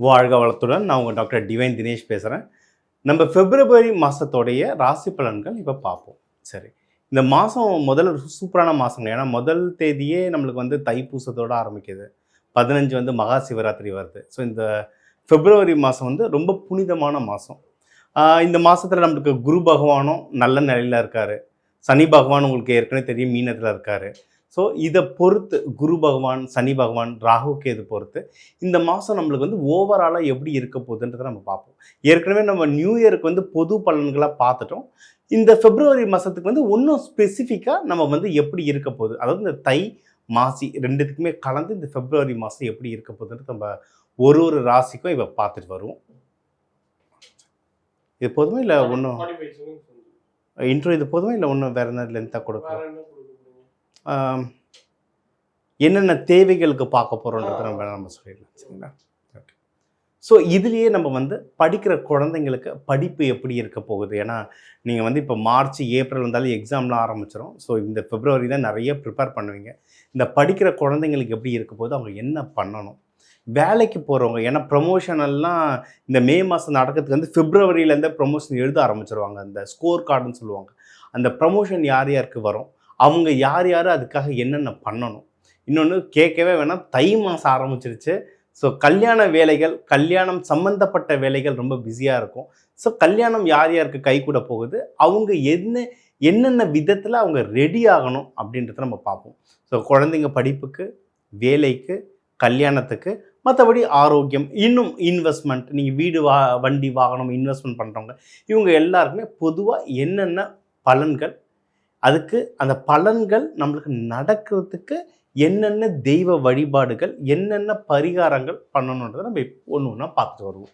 வாழ்க வளத்துடன் நான் உங்கள் டாக்டர் டிவைன் தினேஷ் பேசுகிறேன். நம்ம பிப்ரவரி மாதத்தோடைய ராசி பலன்கள் இப்போ பார்ப்போம். சரி, இந்த மாதம் முதல்ல சூப்பரான மாதங்க. ஏன்னா முதல் தேதியே நம்மளுக்கு வந்து தைப்பூசத்தோடு ஆரம்பிக்குது. 15 வந்து மகா சிவராத்திரி வருது. ஸோ இந்த பிப்ரவரி மாதம் வந்து ரொம்ப புனிதமான மாதம். இந்த மாதத்தில் நம்மளுக்கு குரு பகவானும் நல்ல நிலையில் இருக்கார். சனி பகவான் உங்களுக்கு ஏற்கனவே தெரியும் மீனத்தில் இருக்கார். ஸோ இதை பொறுத்து குரு பகவான், சனி பகவான், ராகு கேது பொறுத்து இந்த மாதம் நம்மளுக்கு வந்து ஓவராலாக எப்படி இருக்க போகுதுன்றதை நம்ம பார்ப்போம். ஏற்கனவே நம்ம நியூ இயருக்கு வந்து பொது பலன்களாக பார்த்துட்டோம். இந்த பிப்ரவரி மாதத்துக்கு வந்து இன்னும் ஸ்பெசிஃபிக்காக நம்ம வந்து எப்படி இருக்க போகுது, அதாவது இந்த தை மாசி ரெண்டுத்துக்குமே கலந்து இந்த பிப்ரவரி மாதம் எப்படி இருக்க போகுதுன்றது நம்ம ஒரு ஒரு ராசிக்கும் இப்போ பார்த்துட்டு வருவோம். இது போதுமா இல்லை ஒன்றும் இன்ட்ரோ இது போதுமா இல்லை ஒன்றும் வேறு என்ன லென்த்தாக கொடுக்கும்? என்னென்ன தேவைகளுக்கு பார்க்க போகிறோன்றதை நம்ம சொல்லிடலாம். சரிங்களா? ஓகே. ஸோ இதுலேயே நம்ம வந்து படிக்கிற குழந்தைங்களுக்கு படிப்பு எப்படி இருக்க போகுது? ஏன்னா நீங்கள் வந்து இப்போ மார்ச், ஏப்ரல் வந்தாலும் எக்ஸாம்லாம் ஆரம்பிச்சிடும். ஸோ இந்த பிப்ரவரி தான் நிறைய ப்ரிப்பேர் பண்ணுவீங்க. இந்த படிக்கிற குழந்தைங்களுக்கு எப்படி இருக்க போகுது, அவங்க என்ன பண்ணணும்? வேலைக்கு போகிறவங்க, ஏன்னா ப்ரொமோஷன் எல்லாம் இந்த மே மாதம் நடக்கிறதுக்கு வந்து பிப்ரவரியிலேருந்தே ப்ரொமோஷன் எழுத ஆரம்பிச்சிருவாங்க. அந்த ஸ்கோர் கார்டுன்னு சொல்லுவாங்க. அந்த ப்ரமோஷன் யார் யாருக்கு வரும், அவங்க யார் யார் அதுக்காக என்னென்ன பண்ணணும்? இன்னொன்று கேட்கவே வேணாம், தை மாதம் ஆரம்பிச்சிருச்சு. ஸோ கல்யாண வேலைகள், கல்யாணம் சம்மந்தப்பட்ட வேலைகள் ரொம்ப பிஸியாக இருக்கும். ஸோ கல்யாணம் யார் யாருக்கு கை கூட போகுது, அவங்க என்னென்ன விதத்தில் அவங்க ரெடி ஆகணும் அப்படின்றத நம்ம பார்ப்போம். ஸோ குழந்தைங்க படிப்புக்கு, வேலைக்கு, கல்யாணத்துக்கு, மற்றபடி ஆரோக்கியம், இன்னும் இன்வெஸ்ட்மெண்ட், நீங்கள் வீடு வண்டி வாகனம் இன்வெஸ்ட்மெண்ட் பண்ணுறவங்க, இவங்க எல்லாருக்குமே பொதுவாக என்னென்ன பலன்கள், அதுக்கு அந்த பலன்கள் நம்மளுக்கு நடக்கிறதுக்கு என்னென்ன தெய்வ வழிபாடுகள், என்னென்ன பரிகாரங்கள் பண்ணணுன்றதை நம்ம ஒன்று ஒன்றா பார்த்துட்டு வருவோம்.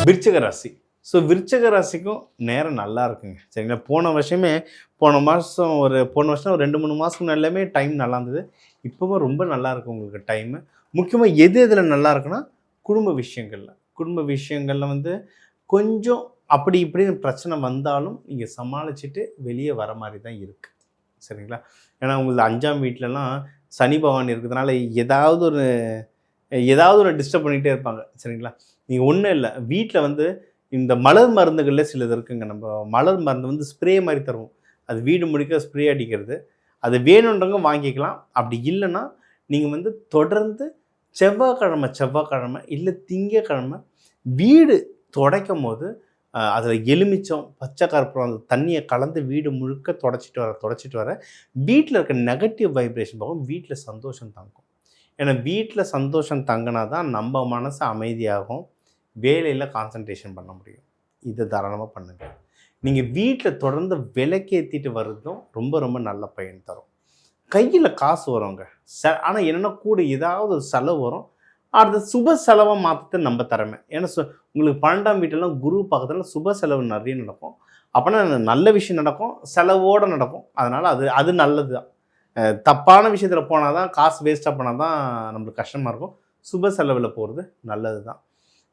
விருச்சிக ராசி. ஸோ விருச்சிக ராசிக்கும் நேரம் நல்லா இருக்குங்க. சரிங்களா? போன வருஷம் ஒரு 2-3 மாதத்துக்கு எல்லாமே டைம் நல்லா இருந்தது. இப்போவும் ரொம்ப நல்லா இருக்குது உங்களுக்கு டைமு. முக்கியமாக எதில் நல்லா இருக்குன்னா குடும்ப விஷயங்களில் வந்து கொஞ்சம் அப்படி இப்படின்னு பிரச்சனை வந்தாலும் நீங்கள் சமாளிச்சுட்டு வெளியே வர மாதிரி தான் இருக்குது. சரிங்களா? ஏன்னா உங்களுக்கு 5ஆம் வீட்டிலலாம் சனி பகவான் இருக்கிறதுனால ஏதாவது ஒரு டிஸ்டர்ப் பண்ணிகிட்டே இருப்பாங்க. சரிங்களா? நீங்கள் ஒன்றும் இல்லை, வீட்டில் வந்து இந்த மலர் மருந்துகளில் சிலது இருக்குங்க. நம்ம மலர் மருந்து வந்து ஸ்ப்ரே மாதிரி தருவோம். அது வீடு முழுக்க ஸ்ப்ரே அடிக்கிறது. அது வேணுன்றவங்க வாங்கிக்கலாம். அப்படி இல்லைன்னா நீங்கள் வந்து தொடர்ந்து செவ்வாய்க்கிழமை இல்லை திங்கக்கிழமை வீடு துடைக்கும் போது அதில் எலுமிச்சம், பச்சை கற்பூரம், அந்த தண்ணியை கலந்து வீடு முழுக்க தொடச்சிட்டு வர வீட்டில் இருக்க நெகட்டிவ் வைப்ரேஷன் போகும். வீட்டில் சந்தோஷம் தங்கும். ஏன்னா வீட்டில் சந்தோஷம் தங்கினா தான் நம்ம மனசு அமைதியாகும், வேலையில் கான்சன்ட்ரேஷன் பண்ண முடியும். இதை தாராளமாக பண்ணுங்கள். நீங்கள் வீட்டில் தொடர்ந்து விளக்கேற்றிட்டு வர்றதும் ரொம்ப ரொம்ப நல்ல பயன் தரும். கையில் காசு வருங்க. ஆனால் என்னென்னா கூட ஏதாவது ஒரு செலவு வரும். அது சுப செலவாக மாற்றத்தை நம்ம தரமே. ஏன்னா உங்களுக்கு 12ஆம் வீட்டெல்லாம் குரு பக்கத்தில் சுப செலவு நிறைய நடக்கும். அப்போனா நல்ல விஷயம் நடக்கும், செலவோடு நடக்கும். அதனால் அது நல்லது தான். தப்பான விஷயத்தில் போனால் தான், காசு வேஸ்ட்டாக போனால் தான் நம்மளுக்கு கஷ்டமாக இருக்கும். சுப செலவில் போகிறது நல்லது தான்.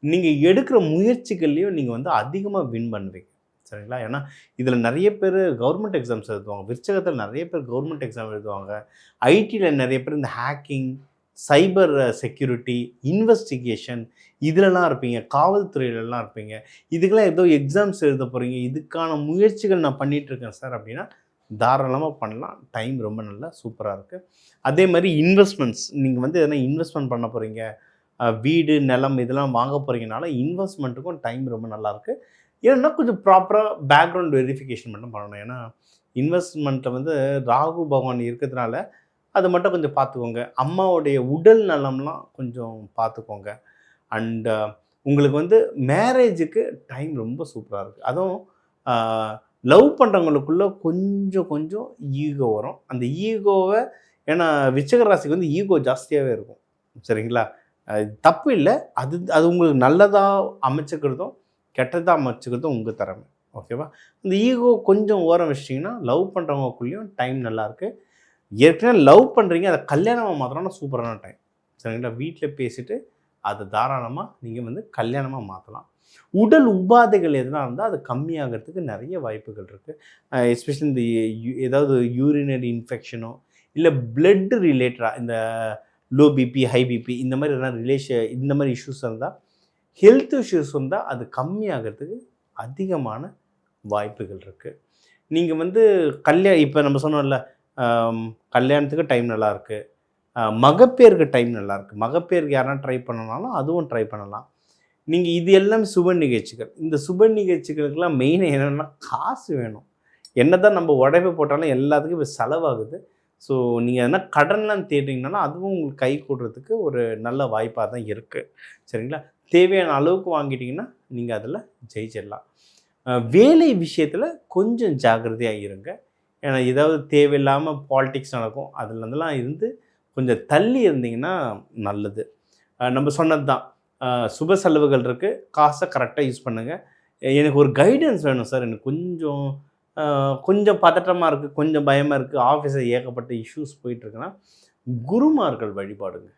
நீங்கள் எடுக்கிற முயற்சிகள்லையும் நீங்கள் வந்து அதிகமாக வின் பண்ணுவீங்க. சரிங்களா? ஏன்னா இதில் நிறைய பேர் கவர்மெண்ட் எக்ஸாம்ஸ் எழுதுவாங்க. விருச்சகத்தில் நிறைய பேர் கவர்மெண்ட் எக்ஸாம் எழுதுவாங்க. ஐடியில் நிறைய பேர் இந்த ஹேக்கிங், சைபர் செக்யூரிட்டி, இன்வெஸ்டிகேஷன் இதிலலாம் இருப்பீங்க. காவல்துறையிலலாம் இருப்பீங்க. இதுக்கெல்லாம் ஏதோ எக்ஸாம்ஸ் எழுத போகிறீங்க, இதுக்கான முயற்சிகள் நான் பண்ணிகிட்ருக்கேன் சார் அப்படின்னா தாராளமாக பண்ணலாம். டைம் ரொம்ப நல்லா சூப்பராக இருக்குது. அதே மாதிரி இன்வெஸ்ட்மெண்ட்ஸ், நீங்கள் வந்து எதனா இன்வெஸ்ட்மெண்ட் பண்ண போகிறீங்க, வீடு, நிலம் இதெல்லாம் வாங்க போகிறீங்கனால இன்வெஸ்ட்மெண்ட்டுக்கும் டைம் ரொம்ப நல்லாயிருக்கு. ஏன்னா கொஞ்சம் ப்ராப்பராக பேக்ரவுண்ட் வெரிஃபிகேஷன் மட்டும் பண்ணணும். ஏன்னா இன்வெஸ்ட்மெண்ட்டில் வந்து ராகு பகவான் இருக்கிறதுனால அதை மட்டும் கொஞ்சம் பார்த்துக்கோங்க. அம்மாவுடைய உடல் நலம்லாம் கொஞ்சம் பார்த்துக்கோங்க. அண்டு உங்களுக்கு வந்து மேரேஜுக்கு டைம் ரொம்ப சூப்பராக இருக்குது. அதுவும் லவ் பண்ணுறவங்களுக்குள்ளே கொஞ்சம் ஈகோ வரும். அந்த ஈகோவை, ஏன்னா விருச்சிக ராசிக்கு வந்து ஈகோ ஜாஸ்தியாகவே இருக்கும். சரிங்களா? தப்பு இல்லை. அது உங்களுக்கு நல்லதாக அமைச்சுக்கிறதும் கெட்டதாக அமைச்சுக்கிறதும் உங்கள் திறமை. ஓகேவா? இந்த ஈகோ கொஞ்சம் ஓரம் வச்சிட்டிங்கன்னா லவ் பண்ணுறவங்களுக்குள்ளேயும் டைம் நல்லாயிருக்கு. ஏற்கனவே லவ் பண்ணுறீங்க, அதை கல்யாணமாக மாற்றணும்னா சூப்பரான டைம். சரிங்களா? வீட்டில் பேசிவிட்டு அதை தாராளமாக நீங்கள் வந்து கல்யாணமாக மாற்றலாம். உடல் உபாதைகள் எதுனா இருந்தால் அது கம்மியாகிறதுக்கு நிறைய வாய்ப்புகள் இருக்குது. எஸ்பெஷலி இந்த ஏதாவது யூரினரி இன்ஃபெக்ஷனோ இல்லை பிளட் ரிலேட்டடாக இந்த லோ பிபி, ஹை பிபி இந்த மாதிரி எதனா இந்த மாதிரி இஷ்யூஸ் இருந்தால், ஹெல்த் இஷ்யூஸ் இருந்தால் அது கம்மியாகிறதுக்கு அதிகமான வாய்ப்புகள் இருக்குது. நீங்கள் வந்து இப்போ நம்ம சொன்னோம்ல, கல்யாணத்துக்கு டைம் நல்லாயிருக்கு, மகப்பேருக்கு டைம் நல்லாயிருக்கு. மகப்பேருக்கு யாருன்னா ட்ரை பண்ணனாலும் அதுவும் ட்ரை பண்ணலாம். நீங்கள் இது எல்லாம் சுப நிகழ்ச்சிகள். இந்த சுப நிகழ்ச்சிகளுக்கெல்லாம் மெயின் என்னென்னா காசு வேணும். என்ன தான் நம்ம உழைப்பு போட்டாலும் எல்லாத்துக்கும் இப்போ செலவாகுது. ஸோ நீங்கள் எதனா கடன்லாம் தேடுறீங்கன்னா அதுவும் உங்களுக்கு கை கூடுறதுக்கு ஒரு நல்ல வாய்ப்பாக தான் இருக்குது. சரிங்களா? தேவையான அளவுக்கு வாங்கிட்டிங்கன்னா நீங்கள் அதில் ஜெயிச்சிடலாம். வேலை விஷயத்தில் கொஞ்சம் ஜாக்கிரதையாக இருங்க. ஏன்னா ஏதாவது தேவையில்லாமல் பாலிடிக்ஸ் நடக்கும். அதுலேருந்துலாம் இருந்து கொஞ்சம் தள்ளி இருந்தீங்கன்னா நல்லது. நம்ம சொன்னது தான், சுப செலவுகள் இருக்குது, காசை கரெக்டாக யூஸ் பண்ணுங்கள். எனக்கு ஒரு கைடன்ஸ் வேணும் சார், எனக்கு கொஞ்சம் பதட்டமாக இருக்குது, கொஞ்சம் பயமாக இருக்குது, ஆஃபீஸில் ஏகப்பட்ட இஷ்யூஸ் போயிட்டுருக்குன்னா குருமார்கள் வழிபாடுங்க.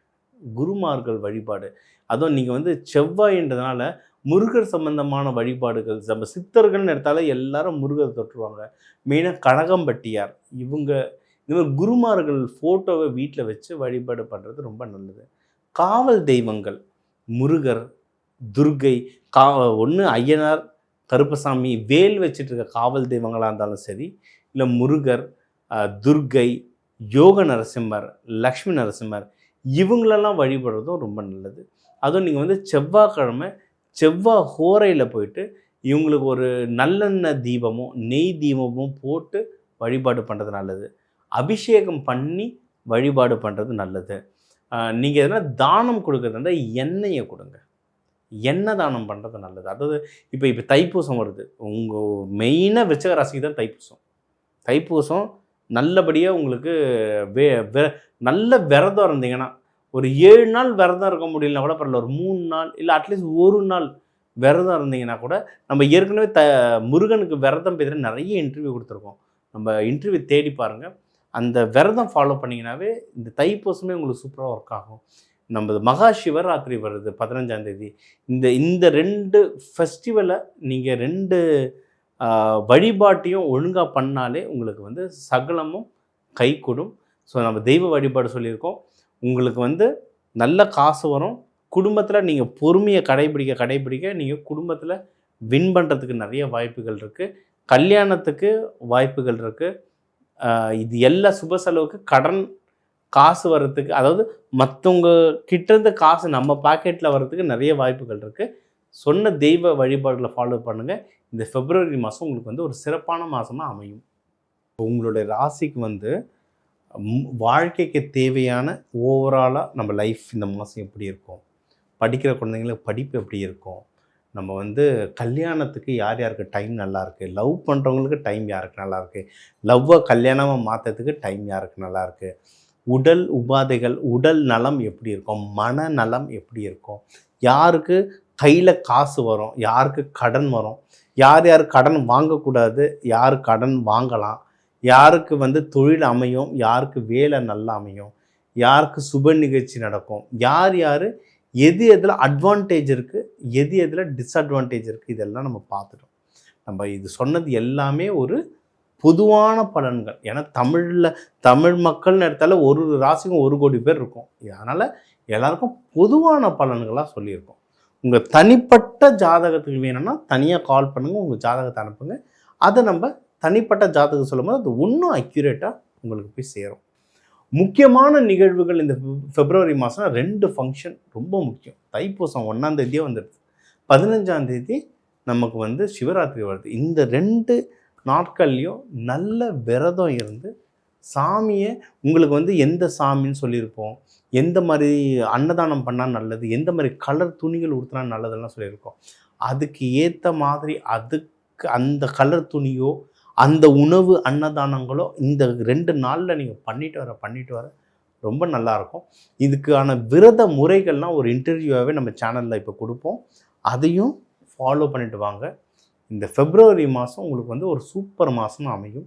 குருமார்கள் வழிபாடு, அதுவும் நீங்கள் வந்து செவ்வாயின்றதுனால முருகர் சம்பந்தமான வழிபாடுகள், நம்ம சித்தர்கள்னு எடுத்தாலே எல்லாரும் முருகர் தொற்றுவாங்க. மெயினாக கனகம்பட்டியார், இந்த மாதிரி குருமார்கள் ஃபோட்டோவை வீட்டில் வச்சு வழிபாடு பண்ணுறது ரொம்ப நல்லது. காவல் தெய்வங்கள் முருகர், துர்கை, ஒன்று ஐயனார், கருப்பசாமி, வேல் வச்சுட்டு இருக்க காவல் தெய்வங்களாக இருந்தாலும் சரி, இல்லை முருகர், துர்கை, யோக நரசிம்மர், லக்ஷ்மி நரசிம்மர், இவங்களெல்லாம் வழிபடுறதும் ரொம்ப நல்லது. அதுவும் நீங்கள் வந்து செவ்வாய்க்கிழமை செவ்வாய் ஹோரையில் போயிட்டு இவங்களுக்கு ஒரு நல்லெண்ணெய் தீபமும் நெய் தீபமும் போட்டு வழிபாடு பண்ணுறது நல்லது. அபிஷேகம் பண்ணி வழிபாடு பண்ணுறது நல்லது. நீங்கள் எதனா தானம் கொடுக்குறதுனா எண்ணெயை கொடுங்க. எண்ணெய் தானம் பண்ணுறது நல்லது. அதாவது இப்போ தைப்பூசம் வருது. உங்கள் மெயினாக விருச்சிக ராசிக்கு தான் தைப்பூசம். தைப்பூசம் நல்லபடியாக உங்களுக்கு நல்ல விரதம் இருந்தீங்கன்னா, ஒரு 7 நாள் விரதம் இருக்க முடியலனா கூட பரவாயில்ல, ஒரு 3 நாள் இல்லை அட்லீஸ்ட் 1 நாள் விரதம் இருந்தீங்கன்னா கூட, நம்ம ஏற்கனவே முருகனுக்கு விரதம் பற்றி நிறைய இன்டர்வியூ கொடுத்துருக்கோம். நம்ம இன்டர்வியூ தேடி பாருங்கள். அந்த விரதம் ஃபாலோ பண்ணிங்கனாவே இந்த தைப்பூசமே உங்களுக்கு சூப்பராக ஒர்க் ஆகும். நம்ம மகா சிவராத்திரி வருது 15ஆம் தேதி. இந்த 2 ஃபெஸ்டிவலை நீங்கள் 2 வழிபாட்டையும் ஒழுங்காக பண்ணாலே உங்களுக்கு வந்து சகலமும் கைகூடும். ஸோ நம்ம தெய்வ வழிபாடு சொல்லியிருக்கோம். உங்களுக்கு வந்து நல்ல காசு வரும். குடும்பத்தில் நீங்கள் பொறுமையை கடைபிடிக்க நீங்கள் குடும்பத்தில் வின் பண்ணுறதுக்கு நிறைய வாய்ப்புகள் இருக்குது. கல்யாணத்துக்கு வாய்ப்புகள் இருக்குது. இது எல்லா சுப செலவுக்கு காசு வர்றதுக்கு, அதாவது மற்றவங்க கிட்டேருந்து காசு நம்ம பாக்கெட்டில் வர்றதுக்கு நிறைய வாய்ப்புகள் இருக்குது. சொன்ன தெய்வ வழிபாடுகளை ஃபாலோ பண்ணுங்கள். இந்த பிப்ரவரி மாதம் உங்களுக்கு வந்து ஒரு சிறப்பான மாதமாக அமையும். உங்களுடைய ராசிக்கு வந்து வாழ்க்கைக்கு தேவையான ஓவராலாக நம்ம லைஃப் இந்த மாதம் எப்படி இருக்கும், படிக்கிற குழந்தைங்களுக்கு படிப்பு எப்படி இருக்கும், நம்ம வந்து கல்யாணத்துக்கு யார் யாருக்கு டைம் நல்லாயிருக்கு, லவ் பண்ணுறவங்களுக்கு டைம் யாருக்கு நல்லாயிருக்கு, லவ்வை கல்யாணமாக மாற்றுறதுக்கு டைம் யாருக்கு நல்லாயிருக்கு, உடல் உபாதைகள், உடல் நலம் எப்படி இருக்கும், மனநலம் எப்படி இருக்கும், யாருக்கு கையில் காசு வரும், யாருக்கு கடன் வரும், யார் கடன் வாங்கக்கூடாது, யார் கடன் வாங்கலாம், யாருக்கு வந்து தொழில் அமையும், யாருக்கு வேலை நல்லா அமையும், யாருக்கு சுப நிகழ்ச்சி நடக்கும், யார் எதில் அட்வான்டேஜ் இருக்குது, எதில் டிஸ்அட்வான்டேஜ் இருக்குது, இதெல்லாம் நம்ம பார்த்துட்டோம். நம்ம இது சொன்னது எல்லாமே ஒரு பொதுவான பலன்கள். ஏன்னா தமிழ் மக்கள்னு எடுத்தால ஒரு ராசிக்கும் 1 கோடி பேர் இருக்கும். அதனால் எல்லாருக்கும் பொதுவான பலன்களாக சொல்லியிருக்கோம். உங்கள் தனிப்பட்ட ஜாதகத்துக்கு வேணும்னா தனியாக கால் பண்ணுங்கள், உங்கள் ஜாதகத்தை அனுப்புங்க. அதை நம்ம தனிப்பட்ட ஜாதகம் சொல்லும்போது அது இன்னும் அக்யூரேட்டாக உங்களுக்கு போய் சேரும். முக்கியமான நிகழ்வுகள் இந்த பிப்ரவரி மாதம் 2 ஃபங்க்ஷன் ரொம்ப முக்கியம். தைப்பூசம் 1ஆம் தேதியே வந்துடுது, 15ஆம் தேதி நமக்கு வந்து சிவராத்திரி வருது. இந்த 2 நாட்கள்லையும் நல்ல விரதம் இருந்து சாமியை, உங்களுக்கு வந்து எந்த சாமின்னு சொல்லியிருப்போம், எந்த மாதிரி அன்னதானம் பண்ணால் நல்லது, எந்த மாதிரி கலர் துணிகள் உடுத்தினா நல்லதெல்லாம் சொல்லியிருக்கோம். அதுக்கு ஏற்ற மாதிரி அந்த கலர் துணியோ அந்த உணவு அன்னதானங்களோ இந்த 2 நாளில் நீங்கள் பண்ணிட்டு வர ரொம்ப நல்லாயிருக்கும். இதுக்கான விரத முறைகள்லாம் ஒரு இன்டர்வியூவாகவே நம்ம சேனலில் இப்போ கொடுப்போம். அதையும் ஃபாலோ பண்ணிட்டு வாங்க. இந்த பிப்ரவரி மாதம் உங்களுக்கு வந்து ஒரு சூப்பர் மாதமாக அமையும்.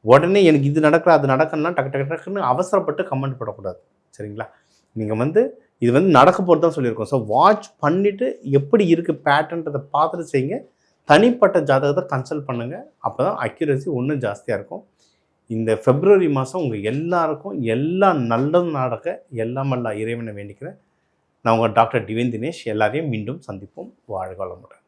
உடனே எனக்கு இது நடக்கல அது நடக்கணும்னா டக்குன்னு அவசரப்பட்டு கமெண்ட் போடக்கூடாது. சரிங்களா? நீங்கள் வந்து இது வந்து நடக்க போகிறது தான் சொல்லியிருக்கோம். ஸோ வாட்ச் பண்ணிவிட்டு எப்படி இருக்குது பேட்டர்ன்றதை பார்த்துட்டு செய்யுங்க. தனிப்பட்ட ஜாதகத்தை கன்சல்ட் பண்ணுங்கள். அப்போ தான் அக்யூரசி இன்னும் ஜாஸ்தியாக இருக்கும். இந்த பிப்ரவரி மாதம் உங்கள் எல்லாருக்கும் எல்லாம் நல்லதும் நடக்க எல்லாம் வல்ல இறைவனை வேண்டிக்கிறேன். நான் உங்கள் டாக்டர் டிவைன் தினேஷ். எல்லாரையும் மீண்டும் சந்திப்போம். வாழ்க வளமுடன்.